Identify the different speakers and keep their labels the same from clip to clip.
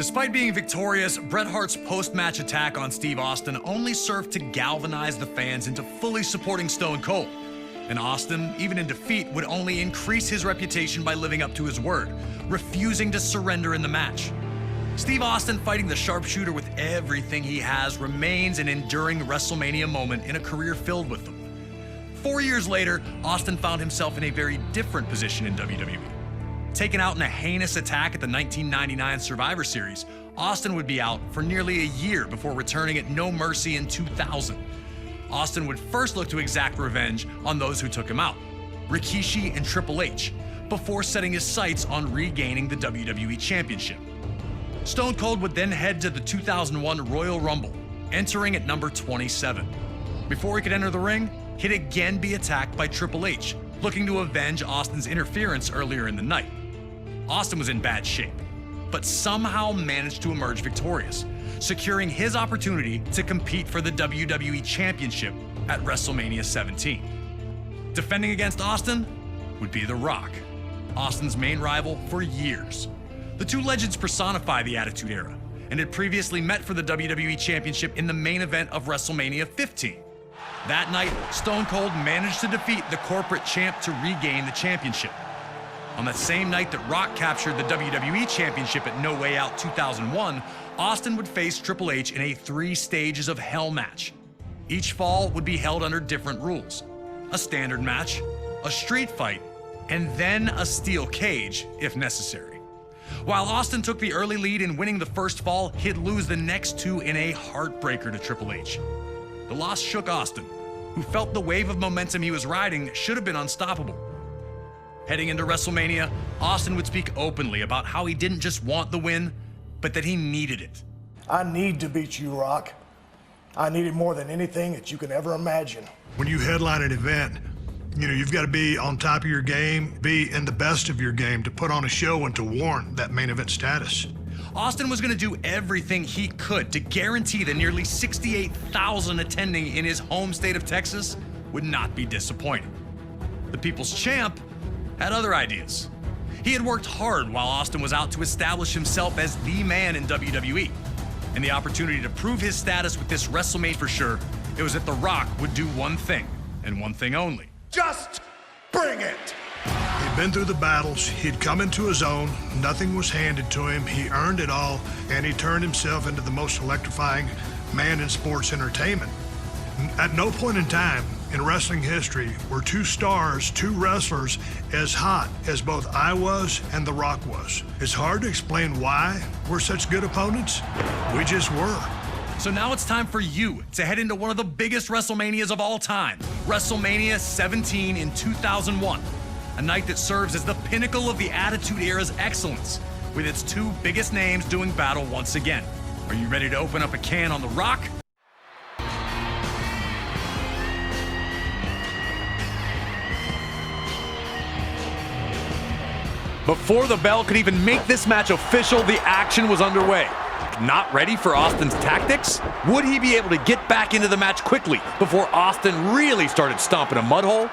Speaker 1: Despite being victorious, Bret Hart's post-match attack on Steve Austin only served to galvanize the fans into fully supporting Stone Cold. And Austin, even in defeat, would only increase his reputation by living up to his word, refusing to surrender in the match. Steve Austin fighting the sharpshooter with everything he has remains an enduring WrestleMania moment in a career filled with them. 4 years later, Austin found himself in a very different position in WWE. Taken out in a heinous attack at the 1999 Survivor Series, Austin would be out for nearly a year before returning at No Mercy in 2000. Austin would first look to exact revenge on those who took him out, Rikishi and Triple H, before setting his sights on regaining the WWE Championship. Stone Cold would then head to the 2001 Royal Rumble, entering at number 27. Before he could enter the ring, he'd again be attacked by Triple H, looking to avenge Austin's interference earlier in the night. Austin was in bad shape, but somehow managed to emerge victorious, securing his opportunity to compete for the WWE Championship at WrestleMania 17. Defending against Austin would be The Rock, Austin's main rival for years. The two legends personify the Attitude Era, and had previously met for the WWE Championship in the main event of WrestleMania 15. That night, Stone Cold managed to defeat the corporate champ to regain the championship. On that same night that Rock captured the WWE Championship at No Way Out 2001, Austin would face Triple H in a 3 stages of hell match. Each fall would be held under different rules: a standard match, a street fight, and then a steel cage if necessary. While Austin took the early lead in winning the first fall, he'd lose the next 2 in a heartbreaker to Triple H. The loss shook Austin, who felt the wave of momentum he was riding should have been unstoppable. Heading into WrestleMania, Austin would speak openly about how he didn't just want the win, but that he needed it.
Speaker 2: I need to beat you, Rock. I need it more than anything that you can ever imagine.
Speaker 3: When you headline an event, you've got to be on top of your game, be in the best of your game to put on a show and to warrant that main event status.
Speaker 1: Austin was going to do everything he could to guarantee the nearly 68,000 attending in his home state of Texas would not be disappointed. The People's Champ had other ideas. He had worked hard while Austin was out to establish himself as the man in WWE. And the opportunity to prove his status with this WrestleMania for sure, it was that The Rock would do one thing, and one thing only.
Speaker 2: Just bring it!
Speaker 3: He'd been through the battles, he'd come into his own, nothing was handed to him, he earned it all, and he turned himself into the most electrifying man in sports entertainment. At no point in time in wrestling history were 2 stars, 2 wrestlers, as hot as both I was and The Rock was. It's hard to explain why we're such good opponents. We just were.
Speaker 1: So now it's time for you to head into one of the biggest WrestleManias of all time, WrestleMania 17 in 2001. A night that serves as the pinnacle of the Attitude Era's excellence, with its 2 biggest names doing battle once again. Are you ready to open up a can on The Rock? Before the bell could even make this match official, the action was underway. Not ready for Austin's tactics? Would he be able to get back into the match quickly before Austin really started stomping a mud hole?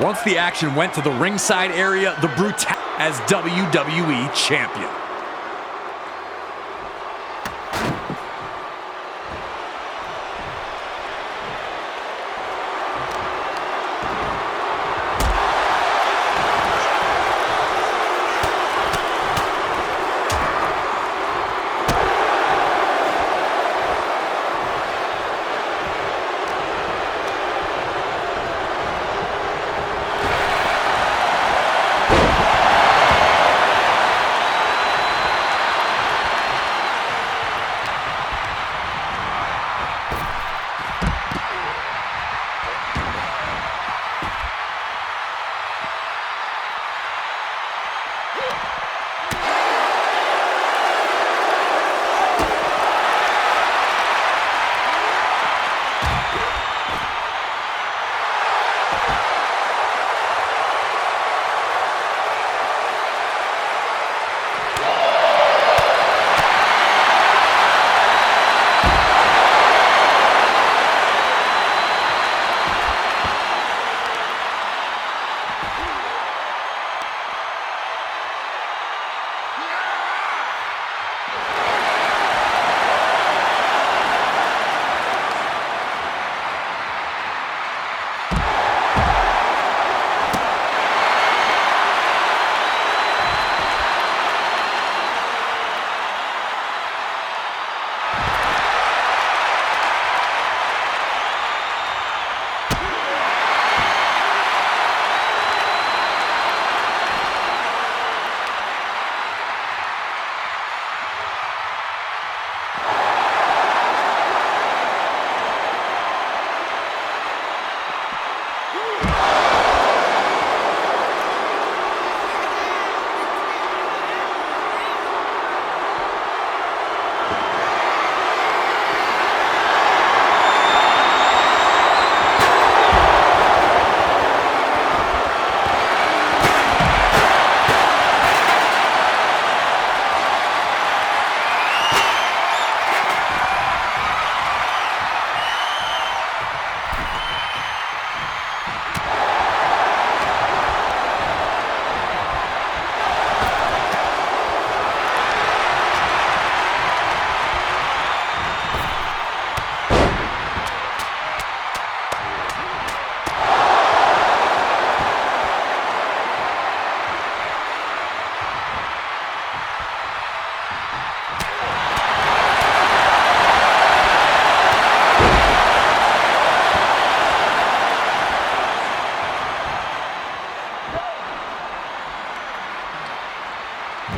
Speaker 1: Once the action went to the ringside area, the brutality as WWE Champion.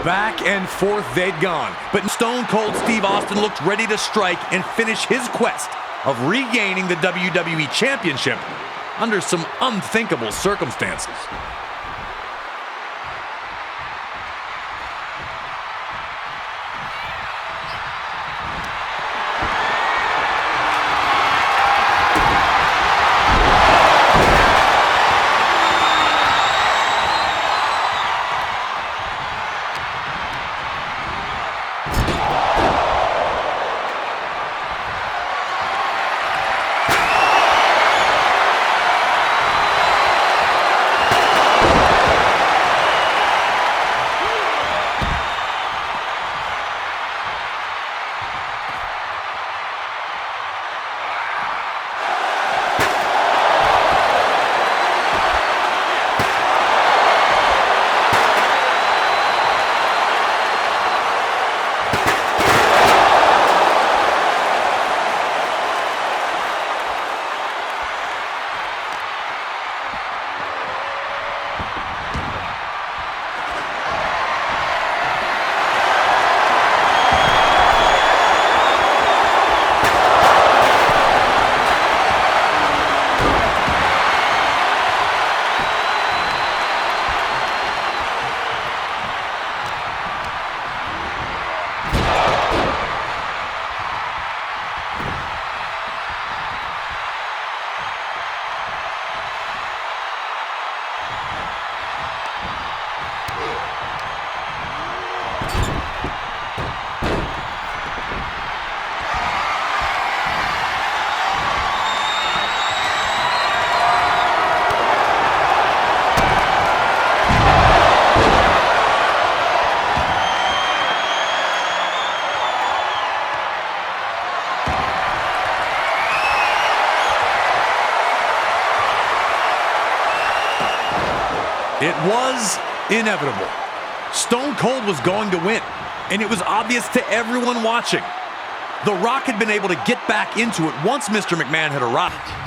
Speaker 1: Back and forth they'd gone, but Stone Cold Steve Austin looked ready to strike and finish his quest of regaining the WWE Championship under some unthinkable circumstances.
Speaker 4: It was inevitable. Stone Cold was going to win, and it was obvious to everyone watching. The Rock had been able to get back into it once Mr. McMahon had arrived.